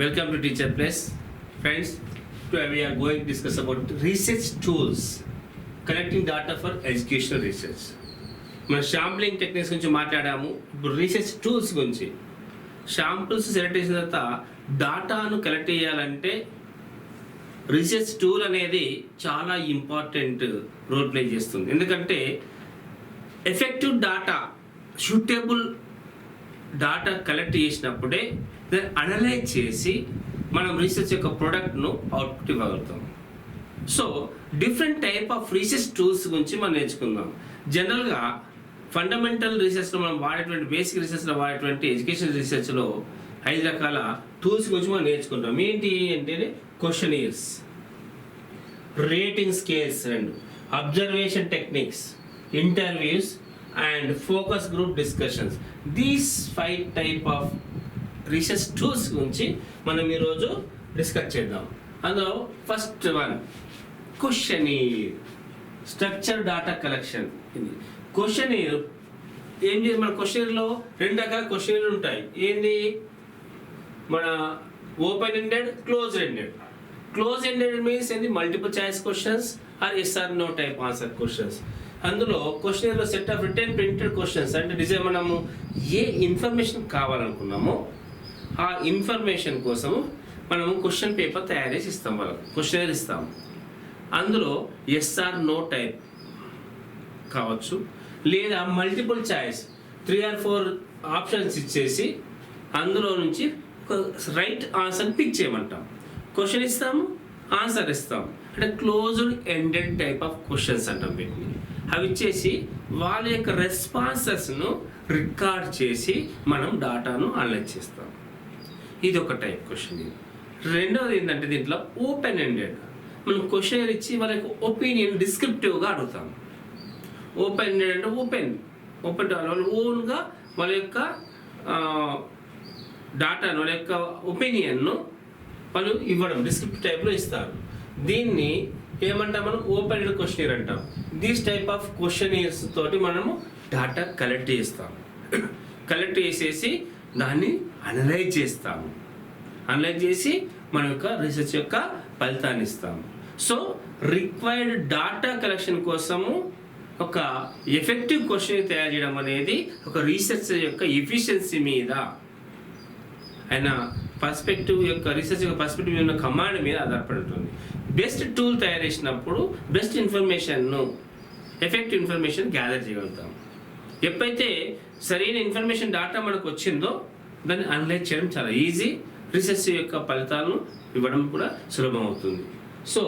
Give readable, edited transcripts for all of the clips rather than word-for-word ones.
Welcome to Teacher Place. Friends, today we are going to discuss about research tools, collecting data for educational research. మనం షాంప్లింగ్ techniques గురించి మాట్లాడాము. ఇప్పుడు research tools గురించి. Samples select చేసిన తర్వాత డాటాను కలెక్ట్ చేయాలంటే రీసెర్చ్ టూల్ అనేది చాలా ఇంపార్టెంట్ రోల్ ప్లే చేస్తుంది. ఎందుకంటే effective data, suitable data collect చేసినప్పుడే దాన్ని అనలైజ్ చేసి మనం రీసెర్చ్ యొక్క ప్రోడక్ట్ను అవుట్పుట్ ఇవ్వగలుగుతాం. So different type of research tools గురించి మనం నేర్చుకుందాం. జనరల్గా ఫండమెంటల్ రీసెర్చ్లో మనం వాడేటువంటి బేసిక్ రీసెర్చ్లో వాడేటువంటి ఎడ్యుకేషన్ రీసెర్చ్లో 5 రకాల టూల్స్ గురించి మనం నేర్చుకుంటాం. ఏంటి అంటే questionnaires, rating scales, observation techniques, interviews and focus group discussions. These 5 type of research tools గురించి మనం ఈరోజు డిస్కస్ చేద్దాం. అందులో first one questionnaire, structure data collection. ఇది క్వశ్చనీర్ ఏం చేయాలి? మన క్వశ్చనీర్లో 2 రకాల క్వశ్చనీర్లు ఉంటాయి. ఏంది? మన open ended, close ended. Close ended means ఏంది? Multiple choice questions or yes or no type answer questions. అందులో క్వశ్చనీర్లో set of return printed questions అంటే డిజైన్ మనము ఏ ఇన్ఫర్మేషన్ కావాలనుకున్నామో ఆ ఇన్ఫర్మేషన్ కోసము మనము క్వశ్చన్ పేపర్ తయారు చేసి ఇస్తాం, వాళ్ళకి క్వశ్చనర్ ఇస్తాం. అందులో ఎస్ ఆర్ నో టైప్ కావచ్చు, లేదా మల్టిపుల్ చాయిస్ 3 or 4 ఆప్షన్స్ ఇచ్చేసి అందులో నుంచి ఒక రైట్ ఆన్సర్ పిక్ చేయమంటాం. క్వశ్చన్ ఇస్తాము, ఆన్సర్ ఇస్తాం. అంటే closed ended type of questions అంటాం వీటిని. అవి ఇచ్చేసి వాళ్ళ యొక్క రెస్పాన్సెస్ను రికార్డ్ చేసి మనం డాటాను అనలైజ్ చేస్తాం. ఇది ఒక టైప్ క్వశ్చన్. రెండవది ఏంటంటే దీంట్లో ఓపెన్ ఎండెడ్. మనం క్వశ్చన్ ఇచ్చి వాళ్ళ యొక్క ఒపీనియన్ డిస్క్రిప్టివ్గా అడుగుతాం. ఓపెన్ ఎండెడ్ అంటే ఓపెన్ వాళ్ళు ఓన్గా వాళ్ళ యొక్క డాటాను, వాళ్ళ యొక్క ఒపీనియన్ను వాళ్ళు ఇవ్వడం డిస్క్రిప్టివ్ టైప్లో ఇస్తారు. దీన్ని ఏమంటాం? మనం ఓపెన్ ఎండెడ్ క్వశ్చనీర్ అంటాం. దీస్ టైప్ ఆఫ్ క్వశ్చనీర్స్ తోటి మనము డాటా కలెక్ట్ చేస్తాం. కలెక్ట్ చేసేసి దాన్ని అనలైజ్ చేస్తాము. అనలైజ్ చేసి మన యొక్క రీసెర్చ్ యొక్క ఫలితాన్ని ఇస్తాము. సో రిక్వైర్డ్ డాటా కలెక్షన్ కోసము ఒక ఎఫెక్టివ్ క్వశ్చన్ తయారు చేయడం అనేది ఒక రీసెర్చ్ యొక్క ఎఫిషియన్సీ మీద ఆయన పర్స్పెక్టివ్ యొక్క రీసెర్చ్ యొక్క పర్స్పెక్టివ్ ఉన్న కమాండ్ మీద ఆధారపడి ఉంటుంది. బెస్ట్ టూల్ తయారు చేసినప్పుడు బెస్ట్ ఇన్ఫర్మేషన్ను, ఎఫెక్టివ్ ఇన్ఫర్మేషన్ గ్యాదర్ చేయగలుగుతాం. ఎప్పుడైతే సరైన ఇన్ఫర్మేషన్ డాటా మనకు వచ్చిందో దాన్ని అనలైజ్ చేయడం చాలా ఈజీ. రీసెర్చ్ యొక్క ఫలితాలను ఇవ్వడం కూడా సులభం అవుతుంది. సో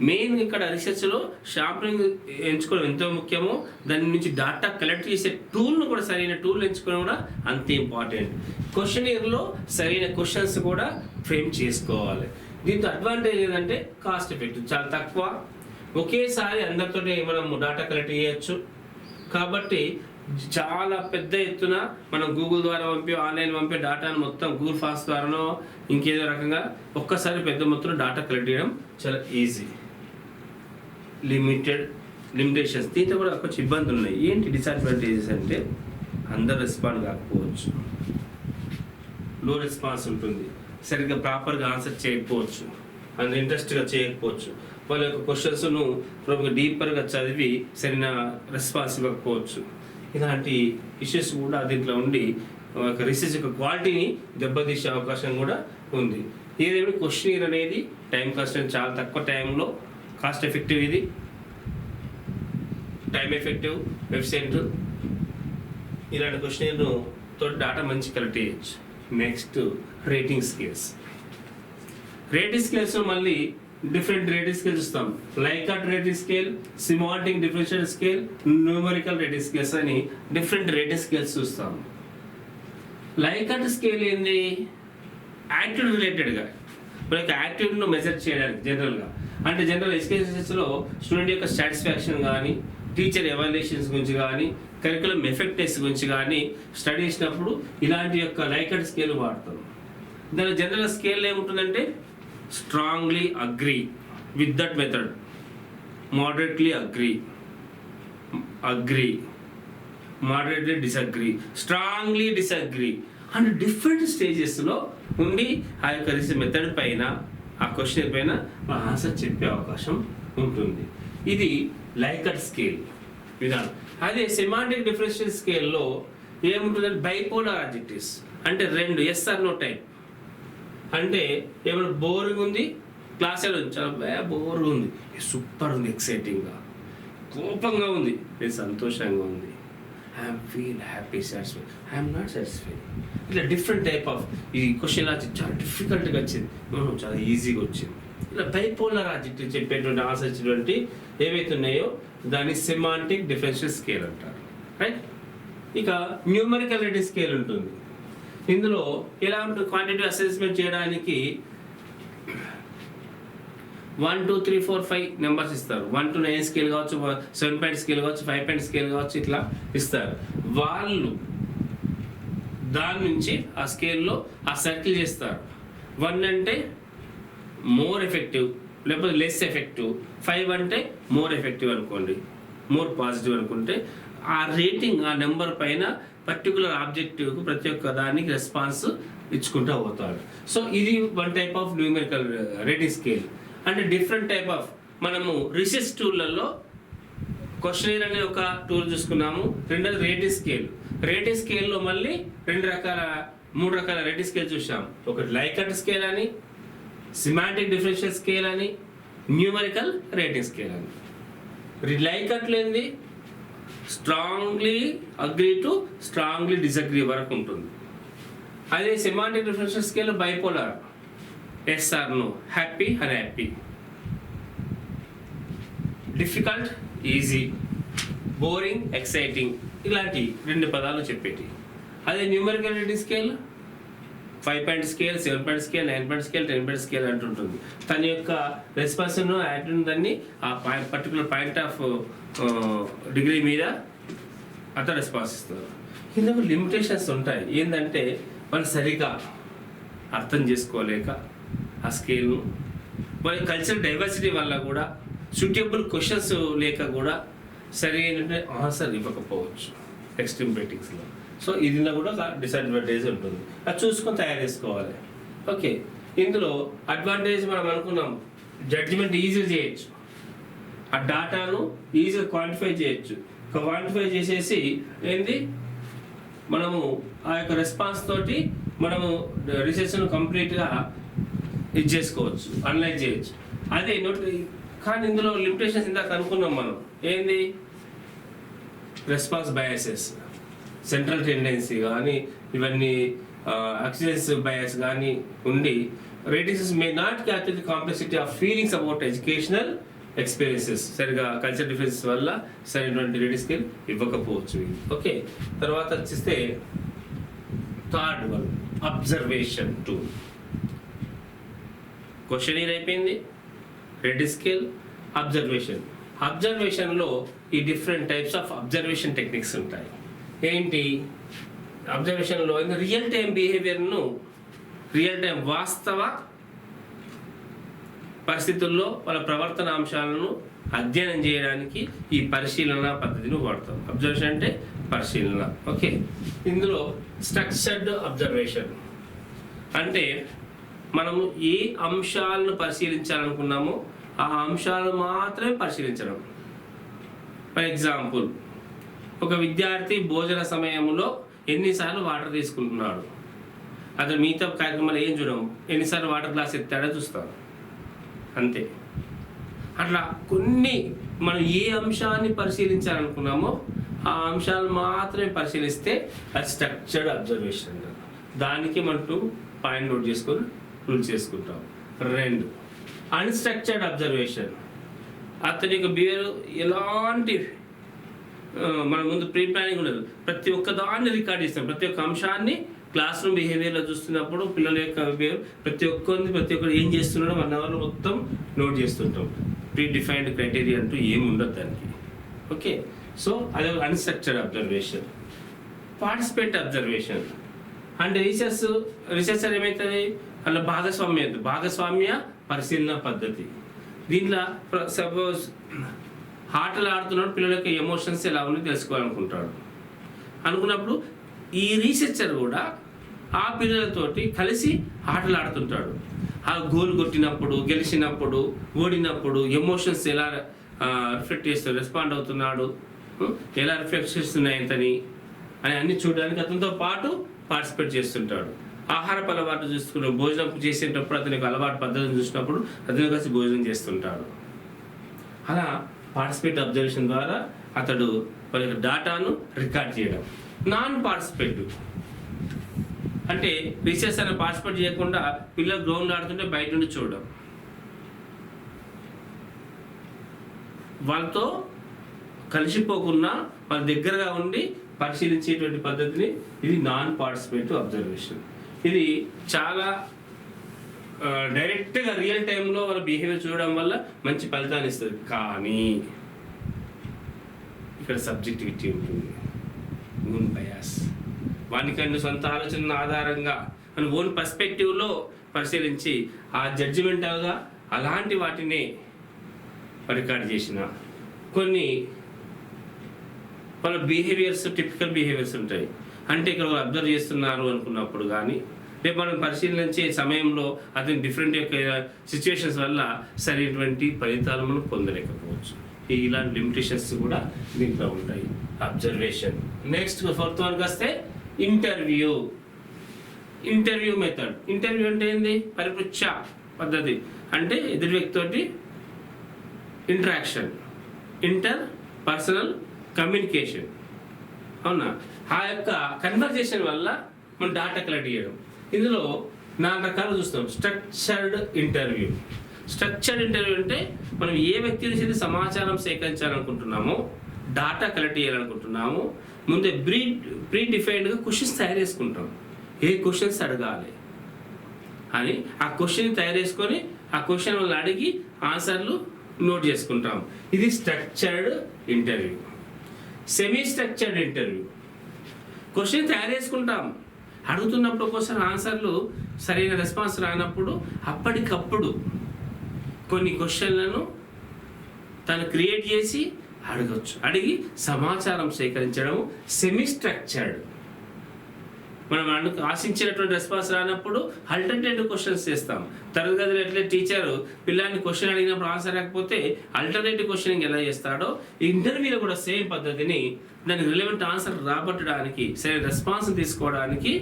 మెయిన్ ఇక్కడ రీసెర్చ్లో షాంప్లింగ్ ఎంచుకోవడం ఎంతో ముఖ్యమో, దాని నుంచి డాటా కలెక్ట్ చేసే టూల్ను కూడా సరైన టూల్ ఎంచుకోవడం కూడా అంతే ఇంపార్టెంట్. క్వశ్చనీర్లో సరైన క్వశ్చన్స్ కూడా ఫ్రేమ్ చేసుకోవాలి. దీంతో అడ్వాంటేజ్ ఏంటంటే కాస్ట్ ఎఫెక్టివ్, చాలా తక్కువ. ఒకేసారి అందరితో మనం డాటా కలెక్ట్ చేయొచ్చు. కాబట్టి చాలా పెద్ద ఎత్తున మనం గూగుల్ ద్వారా ఆన్లైన్ పంపే డాటాను మొత్తం గూగుల్ ఫాస్ట్ ద్వారానో ఇంకేదో రకంగా ఒక్కసారి పెద్ద మొత్తంలో డాటా కలెక్ట్ చేయడం చాలా ఈజీ. లిమిటేషన్స్, దీంతో కూడా కొంచెం ఇబ్బందులు ఉన్నాయి. ఏంటి డిసడ్వాంటేజెస్ అంటే అందరు రెస్పాండ్ కాకపోవచ్చు, లో రెస్పాన్స్ ఉంటుంది, సరిగ్గా ప్రాపర్గా ఆన్సర్ చేయకపోవచ్చు, అంత ఇంట్రెస్ట్గా చేయకపోవచ్చు, వాళ్ళ యొక్క క్వశ్చన్స్ను డీపర్గా చదివి సరైన రెస్పాన్స్ ఇవ్వకపోవచ్చు. ఇలాంటి ఇష్యూస్ కూడా దీంట్లో ఉండి రీసెర్చ్ యొక్క క్వాలిటీని దెబ్బతీసే అవకాశం కూడా ఉంది. ఏదేమైనా క్వశ్చనీర్ అనేది టైం కాస్ట్ చాలా తక్కువ టైంలో కాస్ట్ ఎఫెక్టివ్, ఇది టైం ఎఫెక్టివ్, వెబ్సైట్. ఇలాంటి క్వశ్చనీర్ను తోటి డాటా మంచి కలెక్ట్ చేయొచ్చు. Next rating scales. రేటింగ్ స్కేల్స్లో మళ్ళీ డిఫరెంట్ రేటింగ్ స్కేల్స్ ఇస్తాం. Likert rating scale, semantic differential scale, numerical rating scales అని డిఫరెంట్ రేటింగ్ స్కేల్స్ చూస్తాం. లైకర్ట్ స్కేల్ ఏంది? యాక్టివ్ రిలేటెడ్గా మన యొక్క యాక్టివ్ను మెజర్ చేయడానికి జనరల్గా, అంటే జనరల్ ఎడ్యుకేషన్స్లో స్టూడెంట్ యొక్క సాటిస్ఫాక్షన్ కానీ, టీచర్ ఎవాల్యుయేషన్స్ గురించి కానీ, కరికులం ఎఫెక్టివ్స్ గురించి కానీ స్టడీ చేసినప్పుడు ఇలాంటి యొక్క లైకర్ట్ స్కేల్ వాడతాం. దాని జనరల్ స్కేల్ ఏముంటుందంటే strongly agree with that method, moderately agree, moderately disagree, strongly disagree, and different stages లో ఉండి ఆ యొక్క రీసెర్చ్ మెథడ్ పైన ఆ క్వశ్చన్ పైన ఆన్సర్ చెప్పే అవకాశం ఉంటుంది. ఇది లైకర్ట్ స్కేల్ విధానం. అదే సెమాంటిక్ డిఫరెన్షియల్ స్కేల్లో ఏముంటుందంటే బైపోలార్ అడ్జెక్టివ్స్, అంటే రెండు ఎస్ ఆర్ నో టైప్. అంటే ఏమైనా బోరింగ్ ఉంది, క్లాస్ చాలా బోర్గా ఉంది, సూపర్ ఉంది, ఎక్సైటింగ్గా, కోపంగా ఉంది, నేను సంతోషంగా ఉంది, I'm feel happy, satisfied, I'm not satisfied. ఇట్లా డిఫరెంట్ టైప్ ఆఫ్ ఈ క్వశ్చన్ చాలా డిఫికల్ట్గా వచ్చింది, చాలా ఈజీగా వచ్చింది. ఇలా బైపోలార్ అడ్జెక్టివ్ చెప్పేటువంటి ఆన్సర్ ఇచ్చేటువంటి ఏవైతే ఉన్నాయో దాన్ని సెమాంటిక్ డిఫరెన్షియల్ స్కేల్ అంటారు, రైట్. ఇక న్యూమరికల్ రేటింగ్ స్కేల్ ఉంటుంది. ఇందులో ఎలా ఉంటుంది, క్వాంటిటీ అసెస్మెంట్ చేయడానికి 1 2 3 4 5 నెంబర్స్ ఇస్తారు. 1 to 9 స్కేల్ కావచ్చు, 7 పాయింట్ స్కేల్ కావచ్చు, 5 పాయింట్ స్కేల్ కావచ్చు, ఇట్లా ఇస్తారు. వాళ్ళు దాని నుంచి ఆ స్కేల్లో ఆ సర్కిల్ చేస్తారు. 1 అంటే మోర్ ఎఫెక్టివ్, లేకపోతే లెస్ ఎఫెక్టివ్. 5 అంటే మోర్ ఎఫెక్టివ్ అనుకోండి, మోర్ పాజిటివ్ అనుకుంటే ఆ రేటింగ్ ఆ నెంబర్ పైన పర్టికులర్ ఆబ్జెక్టివ్కు ప్రతి ఒక్క దానికి రెస్పాన్స్ ఇచ్చుకుంటూ పోతాడు. సో ఇది one type of numerical rating scale. అంటే డిఫరెంట్ టైప్ ఆఫ్ మనము రీసెర్చ్ టూల్లలో క్వశ్చనర్ అనే ఒక టూల్ చూసుకున్నాము. రెండోది రేటింగ్ స్కేల్. రేటింగ్ స్కేల్లో మళ్ళీ 3 రకాల రేటింగ్ స్కేల్ చూసాం. ఒకటి లైకర్ట్ స్కేల్ అని, సెమాంటిక్ డిఫరెన్షియల్ స్కేల్ అని, న్యూమరికల్ రేటింగ్ స్కేల్ అని. లైకర్ట్ లేనిది strongly agree to strongly disagree వరకు ఉంటుంది. అదే semantic differential scale bipolar, yes or no, happy unhappy, difficult easy, boring exciting, ఇలాంటి 2 పదాలు చెప్పేటి. అదే numerical rating scale 5 point scale, 7 point scale, 9 point scale, 10 point scale అంటుంటుంది. తన యొక్క రెస్పాన్స్ను యాక్టివ్ దాన్ని ఆ పర్టికులర్ పాయింట్ ఆఫ్ డిగ్రీ మీద అతను రెస్పాన్స్ ఇస్తారు. ఇందుకు లిమిటేషన్స్ ఉంటాయి. ఏంటంటే వాళ్ళు సరిగా అర్థం చేసుకోలేక ఆ స్కేల్ను, వాళ్ళ కల్చరల్ డైవర్సిటీ వల్ల కూడా, సూటబుల్ క్వశ్చన్స్ లేక కూడా సరైన ఆన్సర్ ఇవ్వకపోవచ్చు ఎక్స్ట్రీమ్ రేటింగ్స్లో. సో ఇది కూడా ఒక డిసడ్వాంటేజ్ ఉంటుంది, అది చూసుకొని తయారు చేసుకోవాలి. ఓకే, ఇందులో అడ్వాంటేజ్ మనం అనుకున్నాం, జడ్జిమెంట్ ఈజీగా చేయొచ్చు, ఆ డాటాను ఈజీగా క్వాంటిఫై చేయొచ్చు. క్వాంటిఫై చేసేసి ఏంది మనము ఆ యొక్క రెస్పాన్స్ తోటి మనము రీసెర్చ్ను కంప్లీట్గా ఇది చేసుకోవచ్చు, అనలైజ్ చేయొచ్చు. అదే కానీ ఇందులో లిమిటేషన్స్ ఇందాక అనుకున్నాం మనం, ఏంది రెస్పాన్స్ బయాసెస్, సెంట్రల్ టెండెన్సీ కానీ, ఇవన్నీ అక్సిడెన్స్ బయాస్ కానీ ఉండి ratings may not capture the complexity of feelings about educational experiences. సరిగా కల్చర్ డిఫరెన్సెస్ వల్ల సరైనటువంటి రేటింగ్ స్కేల్ ఇవ్వకపోవచ్చు. ఓకే, తర్వాత వచ్చేస్తే third one observation tool. Questionnaire అయిపోయింది, రేటింగ్ స్కేల్, అబ్జర్వేషన్. అబ్జర్వేషన్లో ఈ different types of observation techniques ఉంటాయి. ఏంటి అబ్జర్వేషన్లో రియల్ టైం బిహేవియర్ను, రియల్ టైం వాస్తవ పరిస్థితుల్లో వాళ్ళ ప్రవర్తన అంశాలను అధ్యయనం చేయడానికి ఈ పరిశీలన పద్ధతిని వాడతాం. అబ్జర్వేషన్ అంటే పరిశీలన. ఓకే, ఇందులో స్ట్రక్చర్డ్ అబ్జర్వేషన్ అంటే మనము ఏ అంశాలను పరిశీలించాలనుకున్నామో ఆ అంశాలను మాత్రమే పరిశీలించడం. ఫర్ ఎగ్జాంపుల్, ఒక విద్యార్థి భోజన సమయంలో ఎన్నిసార్లు వాటర్ తీసుకుంటున్నాడు, అతను మిగతా కార్యక్రమాలు ఏం చూడము, ఎన్నిసార్లు వాటర్ గ్లాస్ ఎత్తాడో చూస్తాడు, అంతే. అట్లా కొన్ని మనం ఏ అంశాన్ని పరిశీలించాలనుకున్నామో ఆ అంశాలు మాత్రమే పరిశీలిస్తే అది స్ట్రక్చర్డ్ అబ్జర్వేషన్. దానికి మనం పాయింట్ నోట్ చేసుకొని రూల్ చేసుకుంటాం. 2 అన్స్ట్రక్చర్డ్ అబ్జర్వేషన్. అతని యొక్క బిహేవియర్ ఎలాంటి మన ముందు ప్రీ ప్లానింగ్ ఉండదు, ప్రతి ఒక్క దాన్ని రికార్డ్ చేస్తాం. ప్రతి ఒక్క అంశాన్ని క్లాస్ రూమ్ బిహేవియర్లో చూస్తున్నప్పుడు పిల్లల యొక్క బిహేవియర్ ప్రతి ఒక్కరు ఏం చేస్తున్నాడో 1 అవర్లో మొత్తం నోట్ చేస్తుంటాం. ప్రీ డిఫైన్డ్ క్రైటీరియా అంటూ ఏమి ఉండదు దానికి. ఓకే, సో అది అన్స్ట్రక్చర్డ్ అబ్జర్వేషన్. పార్టిసిపేట్ అబ్జర్వేషన్ అంటే రీసెర్చర్ ఏమవుతుంది, అలా భాగస్వామ్య పరిశీలన పద్ధతి. దీంట్లో సపోజ్ ఆటలు ఆడుతున్నాడు, పిల్లల యొక్క ఎమోషన్స్ ఎలా ఉన్నాయో తెలుసుకోవాలనుకుంటాడు. అనుకున్నప్పుడు ఈ రీసెర్చర్ కూడా ఆ పిల్లలతోటి కలిసి ఆటలు ఆడుతుంటాడు. ఆ గోల్ కొట్టినప్పుడు, గెలిచినప్పుడు, ఓడినప్పుడు ఎమోషన్స్ ఎలా రిఫ్లెక్ట్ చేస్తూ రెస్పాండ్ అవుతున్నాడు, ఎలా రిఫ్లెక్ట్ చేస్తున్నాయి అంతని అని అన్ని చూడడానికి అతనితో పాటు పార్టిసిపేట్ చేస్తుంటాడు. ఆహారపు అలవాటు చూసుకుని భోజనం చేసేటప్పుడు అతనికి అలవాటు పద్ధతిని చూసినప్పుడు అతను కలిసి భోజనం చేస్తుంటాడు. అలా పార్టిసిపేట్ అబ్జర్వేషన్ ద్వారా అతడు వాళ్ళ డాటాను రికార్డ్ చేయడం. నాన్ పార్టిసిపేటివ్ అంటే రీసెర్చ్ అని పార్టిసిపేట్ చేయకుండా పిల్లలు గ్రౌండ్లో ఆడుతుంటే బయట నుండి చూడడం, వాళ్ళతో కలిసిపోకుండా వాళ్ళ దగ్గరగా ఉండి పరిశీలించేటువంటి పద్ధతిని ఇది నాన్ పార్టిసిపేటివ్ అబ్జర్వేషన్. ఇది చాలా డైరెక్ట్గా రియల్ టైంలో వాళ్ళ బిహేవియర్ చూడడం వల్ల మంచి ఫలితాన్ని ఇస్తుంది. కానీ ఇక్కడ సబ్జెక్టివిటీ ఉంటుంది, ఓన్ బయాస్, వానికంటే సొంత ఆలోచన ఆధారంగా మన ఓన్ పర్స్పెక్టివ్లో పరిశీలించి ఆ జడ్జిమెంటల్గా అలాంటి వాటిని రికార్డ్ చేసిన కొన్ని వాళ్ళ బిహేవియర్స్ టిపికల్ బిహేవియర్స్ ఉంటాయి. అంటే ఇక్కడ వాళ్ళు అబ్జర్వ్ చేస్తున్నారు అనుకున్నప్పుడు కానీ రేపు మనం పరిశీలించే సమయంలో అతని డిఫరెంట్ యొక్క సిచ్యువేషన్స్ వల్ల సరైనటువంటి ఫలితాలు మనం పొందలేకపోవచ్చు. ఇలాంటి లిమిటేషన్స్ కూడా దీంట్లో ఉంటాయి. అబ్జర్వేషన్. నెక్స్ట్ ఫోర్త్ వన్కి వస్తే ఇంటర్వ్యూ. Interview method. ఇంటర్వ్యూ అంటే ఏంది? పరిపృచ్ఛ పద్ధతి, అంటే ఎదుటి వ్యక్తితోటి ఇంటరాక్షన్, ఇంటర్ పర్సనల్ కమ్యూనికేషన్. అవునా? ఆ యొక్క కన్వర్జేషన్ వల్ల మనం డాటా కలెక్ట్ చేయడం. ఇందులో 4 రకాలు చూస్తాం. Structured interview. స్ట్రక్చర్డ్ ఇంటర్వ్యూ అంటే మనం ఏ వ్యక్తి నుంచి సమాచారం సేకరించాలనుకుంటున్నామో, డాటా కలెక్ట్ చేయాలనుకుంటున్నామో ముందే ప్రీ డిఫైన్డ్గా క్వశ్చన్స్ తయారు చేసుకుంటాం. ఏ క్వశ్చన్స్ అడగాలి అని ఆ క్వశ్చన్ తయారు చేసుకొని ఆ క్వశ్చన్ వాళ్ళని అడిగి ఆన్సర్లు నోట్ చేసుకుంటాం. ఇది structured interview. Semi structured interview. Question తయారు చేసుకుంటాం, అడుగుతున్నప్పుడు ఒక్కోసారి ఆన్సర్లు సరైన రెస్పాన్స్ రానప్పుడు అప్పటికప్పుడు కొన్ని క్వశ్చన్లను తను క్రియేట్ చేసి అడగచ్చు. అడిగి సమాచారం సేకరించడం సెమీ స్ట్రక్చర్డ్. మనం ఆశించినటువంటి రెస్పాన్స్ రానప్పుడు ఆల్టర్నేటివ్ క్వశ్చన్స్ చేస్తాం. తరగతిలో ఎట్లా టీచరు పిల్లాన్ని క్వశ్చన్ అడిగినప్పుడు ఆన్సర్ రాకపోతే ఆల్టర్నేటివ్ క్వశ్చనింగ్ ఎలా చేస్తాడో ఇంటర్వ్యూలో కూడా సేమ్ పద్ధతిని దానికి రిలవెంట్ ఆన్సర్ రాబట్టడానికి, సరైన రెస్పాన్స్ తీసుకోవడానికి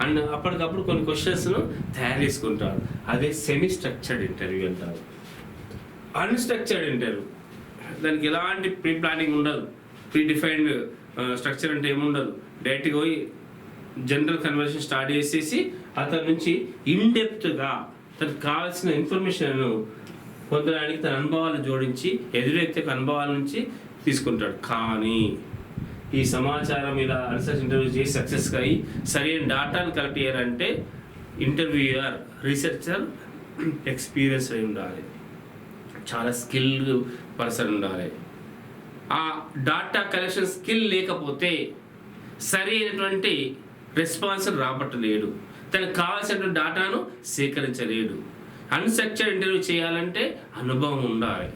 అండ్ అప్పటికప్పుడు కొన్ని క్వశ్చన్స్ను తయారు చేసుకుంటారు. అదే సెమీ స్ట్రక్చర్డ్ ఇంటర్వ్యూ అంటారు. అన్స్ట్రక్చర్డ్ ఇంటర్వ్యూ, దానికి ఎలాంటి ప్రీ ప్లానింగ్ ఉండదు, ప్రీ డిఫైన్డ్ స్ట్రక్చర్ అంటే ఏముండదు. డైరెక్ట్గా పోయి జనరల్ కన్వర్సేషన్ స్టార్ట్ చేసేసి అతని నుంచి ఇన్డెప్త్గా తనకు కావాల్సిన ఇన్ఫర్మేషన్ పొందడానికి తన అనుభవాలను జోడించి ఎదురు వ్యక్తి యొక్క అనుభవాల నుంచి తీసుకుంటాడు. కానీ ఈ సమాచారం ఇలా రీసెర్చ్ ఇంటర్వ్యూ చేసి సక్సెస్గా అయ్యి సరైన డాటాను కలెక్ట్ చేయాలంటే ఇంటర్వ్యూయర్, రీసెర్చర్ ఎక్స్పీరియన్స్ అయి ఉండాలి, చాలా స్కిల్డ్ పర్సన్ ఉండాలి. ఆ డాటా కలెక్షన్ స్కిల్ లేకపోతే సరైనటువంటి రెస్పాన్స్ రాబట్టలేడు, తనకు కావాల్సినటువంటి డాటాను సేకరించలేడు. అన్స్ట్రక్చర్డ్ ఇంటర్వ్యూ చేయాలంటే అనుభవం ఉండాలి.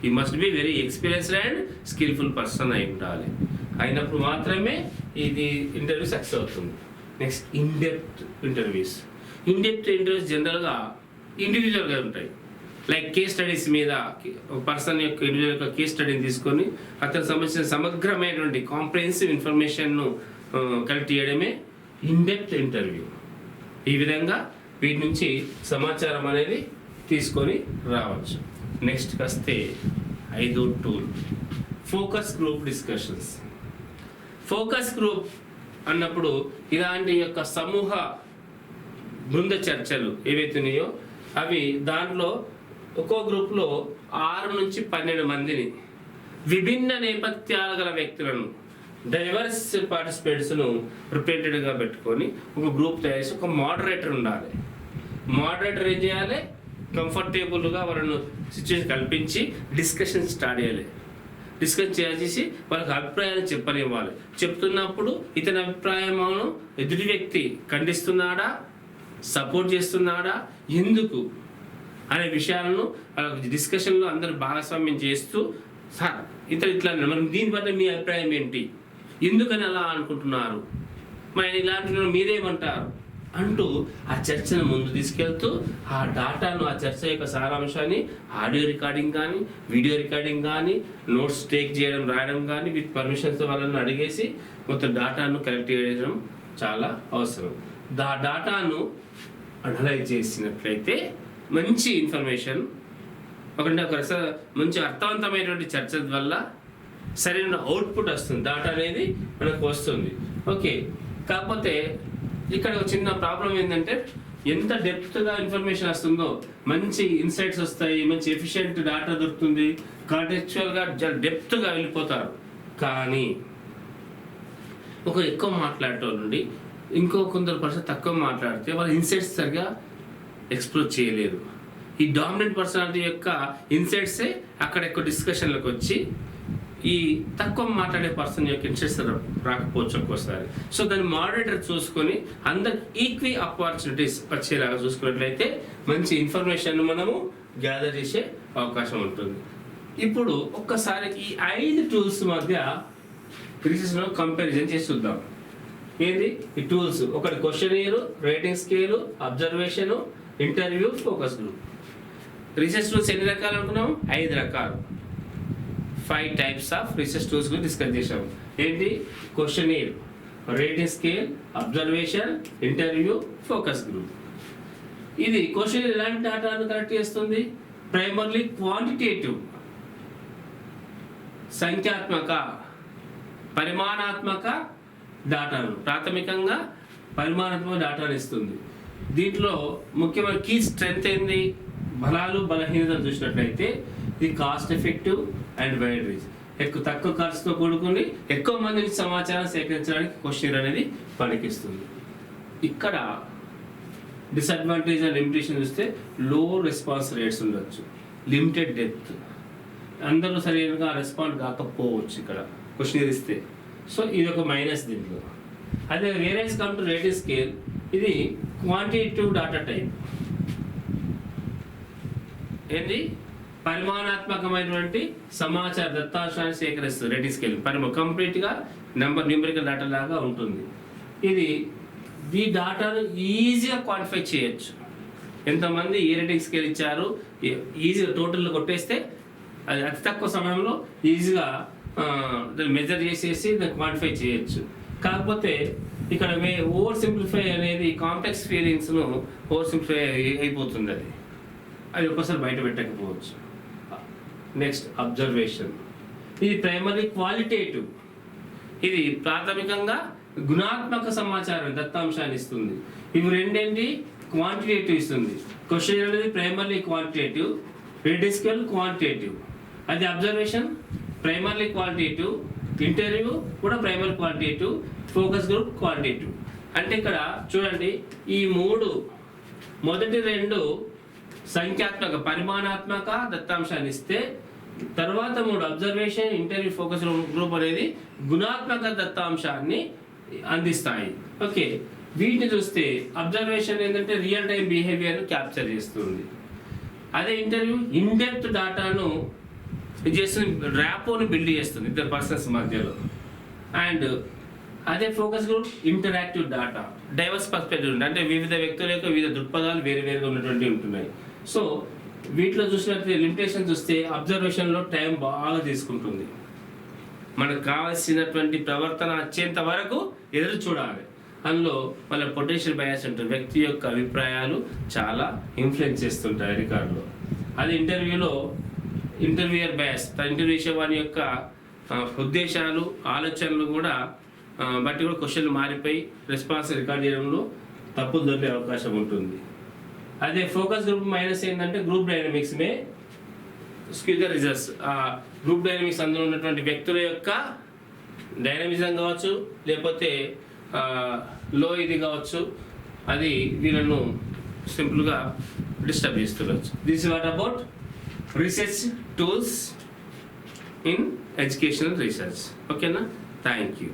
ఈ must be very experienced and skilful person అయి ఉండాలి. అయినప్పుడు మాత్రమే ఇది ఇంటర్వ్యూ సక్సెస్ అవుతుంది. Next in depth interviews. In depth interviews జనరల్గా ఇండివిజువల్గా ఉంటాయి. లైక్ కేస్ స్టడీస్ మీద ఒక పర్సన్ యొక్క ఇండివిజువల్ యొక్క కేస్ స్టడీని తీసుకొని అతనికి సంబంధించిన సమగ్రమైనటువంటి కాంప్రహెన్సివ్ ఇన్ఫర్మేషన్ను కలెక్ట్ చేయడమే ఇన్డెప్త్ ఇంటర్వ్యూ. ఈ విధంగా వీటి నుంచి సమాచారం అనేది తీసుకొని రావచ్చు. నెక్స్ట్ వస్తే 5వ tool focus group discussions. Focus group అన్నప్పుడు ఇలాంటి యొక్క సమూహ బృంద చర్చలు ఏవైతే ఉన్నాయో అవి దాంట్లో ఒక్కో గ్రూప్లో 6 నుంచి 12 మందిని విభిన్న నేపథ్యాలు గల వ్యక్తులను డైవర్స్ పార్టిసిపేట్స్ను రిప్రజెంటేటివ్గా పెట్టుకొని ఒక గ్రూప్ తయారు చేసి ఒక మోడరేటర్ ఉండాలి. మోడరేటర్ ఏం చేయాలి? కంఫర్టబుల్గా వాళ్ళను సిచ్యువేషన్ కల్పించి డిస్కషన్ స్టార్ట్ చేయాలి. డిస్కస్ చేసి వాళ్ళకి అభిప్రాయాన్ని చెప్పనివ్వాలి. చెప్తున్నప్పుడు ఇతని అభిప్రాయమును ఎదుటి వ్యక్తి ఖండిస్తున్నాడా, సపోర్ట్ చేస్తున్నాడా, ఎందుకు అనే విషయాలను వాళ్ళకి డిస్కషన్లో అందరూ భాగస్వామ్యం చేస్తూ, సార్ ఇతను ఇట్లా మనం దీనిపట్ల మీ అభిప్రాయం ఏంటి, ఎందుకని అలా అనుకుంటున్నారు, మరి ఇలాంటి మీరేమంటారు అంటూ ఆ చర్చను ముందు తీసుకెళ్తూ ఆ డాటాను, ఆ చర్చ యొక్క సారాంశాన్ని ఆడియో రికార్డింగ్ కానీ, వీడియో రికార్డింగ్ కానీ, నోట్స్ టేక్ చేయడం, రాయడం కానీ, విత్ పర్మిషన్స్ వాళ్ళని అడిగేసి మొత్తం డాటాను కలెక్ట్ చేయడం చాలా అవసరం. డాటాను అనలైజ్ చేసినట్లయితే మంచి ఇన్ఫర్మేషన్, ఒక మంచి అర్థవంతమైనటువంటి చర్చ వల్ల సరైన అవుట్పుట్ వస్తుంది, డాటా అనేది మనకు వస్తుంది. ఓకే, కాకపోతే ఇక్కడ ఒక చిన్న ప్రాబ్లం ఏంటంటే ఎంత డెప్త్గా ఇన్ఫర్మేషన్ వస్తుందో మంచి ఇన్సైట్స్ వస్తాయి, మంచి ఎఫిషియెంట్ డాటా దొరుకుతుంది, కాంటెక్చువల్గా డెప్త్గా వెళ్ళిపోతారు. కానీ ఒక ఎక్కువ మాట్లాడటం నుండి కొందరు పర్సన్ తక్కువ మాట్లాడితే వాళ్ళ ఇన్సైట్స్ సరిగా ఎక్స్ప్లోర్ చేయలేరు. ఈ డామినెంట్ పర్సనాలిటీ యొక్క ఇన్సైట్సే అక్కడ ఎక్కువ డిస్కషన్లకు వచ్చి ఈ తక్కువ మాట్లాడే పర్సన్ యొక్క ఇన్సైట్స్ రాకపోవచ్చు ఒక్కోసారి. సో దాన్ని మోడరేటర్ చూసుకొని అందరికి ఈక్వీ ఆపర్చునిటీస్ వచ్చేలాగా చూసుకున్నట్లయితే మంచి ఇన్ఫర్మేషన్ మనము గ్యాదర్ చేసే అవకాశం ఉంటుంది. ఇప్పుడు ఒక్కసారి ఈ 5 టూల్స్ మధ్య రీసెర్చ్లో కంపారిజన్ చేసి చూద్దాం. ఏంది ఈ టూల్స్? ఒకటి questionnaire, rating scale, observation, interview, focus group. Research tools ఎన్ని రకాలు అనుకున్నాం? 5 రకాలు. 5 టైప్స్ ఆఫ్ రీసెర్చ్ టూల్స్ గురించి డిస్కస్ చేసాం. ఏంటి? Questionnaire, rating scale, observation, interview, focus group. ఇది క్వశ్చనీర్ ఎలాంటి డేటాను కలెక్ట్ చేస్తుంది? ప్రైమర్లీ క్వాంటిటేటివ్, సంఖ్యాత్మక, పరిమాణాత్మక డేటాను, ప్రాథమికంగా పరిమాణాత్మక డేటాను ఇస్తుంది. దీంట్లో ముఖ్యమైన కీ స్ట్రెంత్ ఏంది? బలాలు బలహీనతలు చూసినట్లయితే ఇది cost effective and wide reach, తక్కువ ఖర్చుతో కూడుకుని ఎక్కువ మంది నుంచి సమాచారం సేకరించడానికి క్వశ్చనీర్ అనేది పనికిస్తుంది. ఇక్కడ డిసడ్వాంటేజ్ అండ్ లిమిటేషన్ చూస్తే లో రెస్పాన్స్ రేట్స్ ఉండొచ్చు, లిమిటెడ్ డెప్త్, అందరూ సరైనగా రెస్పాండ్ కాకపోవచ్చు ఇక్కడ క్వశ్చనీర్ ఇస్తే. సో ఇది ఒక మైనస్ దీంట్లో. అదే various come to rating scale, ఇది క్వాంటిటేటివ్ డాటా టైప్. ఏంటి? పరిమాణాత్మకమైనటువంటి సమాచార దత్తాంశాన్ని సేకరిస్తుంది. రేటింగ్ స్కేల్ కంప్లీట్గా న్యూమరికల్ డాటా లాగా ఉంటుంది. ఇది ఈ డాటాను ఈజీగా క్వాంటిఫై చేయొచ్చు. ఎంతమంది ఏ రేటింగ్ స్కేల్ ఇచ్చారు ఈజీగా టోటల్ కొట్టేస్తే అది అతి తక్కువ సమయంలో ఈజీగా మెజర్ చేసేసి దాన్ని క్వాంటిఫై చేయొచ్చు. కాకపోతే ఇక్కడ ఓవర్ సింప్లిఫై అనేది కాంప్లెక్స్ ఫీలింగ్స్ను ఓవర్ సింప్లిఫై అయిపోతుంది. అది ఒక్కసారి బయట పెట్టకపోవచ్చు. నెక్స్ట్ అబ్జర్వేషన్, ఇది ప్రైమరీ క్వాలిటేటివ్, ఇది ప్రాథమికంగా గుణాత్మక సమాచారం దత్తాంశాన్ని ఇస్తుంది. ఇవి రెండేంటి? క్వాంటిటేటివ్ ఇస్తుంది. క్వశ్చన్ అనేది primary quantitative, rating scale quantitative. అది అబ్జర్వేషన్ ప్రైమరీ క్వాలిటేటివ్, ఇంటర్వ్యూ కూడా primary qualitative, focus group qualitative. అంటే ఇక్కడ చూడండి, ఈ మొదటి 2 సంఖ్యాత్మక పరిమాణాత్మక దత్తాంశాన్ని ఇస్తే తర్వాత 3 అబ్జర్వేషన్, ఇంటర్వ్యూ, ఫోకస్ గ్రూప్ అనేది గుణాత్మక దత్తాంశాన్ని అందిస్తాయి. ఓకే, వీటిని చూస్తే అబ్జర్వేషన్ ఏంటంటే రియల్ టైం బిహేవియర్ను క్యాప్చర్ చేస్తుంది. అదే ఇంటర్వ్యూ ఇన్డెప్త్ డాటాను చేస్తుంది, ర్యాపోని బిల్డ్ చేస్తుంది ఇద్దరు పర్సన్స్ మధ్యలో. అండ్ అదే focus group interactive data, divorce perspective ఉంటుంది, అంటే వివిధ వ్యక్తుల యొక్క వివిధ దృక్పథాలు వేరువేరుగా ఉన్నటువంటి ఉంటున్నాయి. సో వీటిలో చూసినట్లయితే లిమిటేషన్ చూస్తే అబ్జర్వేషన్లో టైం బాగా తీసుకుంటుంది. మనకు కావాల్సినటువంటి ప్రవర్తన వచ్చేంత వరకు ఎదురు చూడాలి. అందులో వాళ్ళ పొటెన్షియల్ బయాస్ ఉంటుంది, వ్యక్తి యొక్క అభిప్రాయాలు చాలా ఇన్ఫ్లుయెన్స్ చేస్తుంటాయి రికార్డులో. అది ఇంటర్వ్యూలో ఇంటర్వ్యూయర్ బయాస్, ఇంటర్వ్యూ చేసేవాని యొక్క ఉద్దేశాలు, ఆలోచనలు కూడా బట్టి కూడా క్వశ్చన్లు మారిపోయి రెస్పాన్స్ రికార్డ్ చేయడంలో తప్పులు దొరికే అవకాశం ఉంటుంది. అదే ఫోకస్ గ్రూప్ మైనస్ ఏంటంటే group dynamics May skew the results. Group dynamics అందులో ఉన్నటువంటి వ్యక్తుల యొక్క డైనమిజం కావచ్చు, లేకపోతే లో ఇది కావచ్చు, అది వీళ్ళను సింపుల్గా డిస్టర్బ్ చేస్తుండొచ్చు. This is what about research tools in educational research. ఓకేనా? Thank you.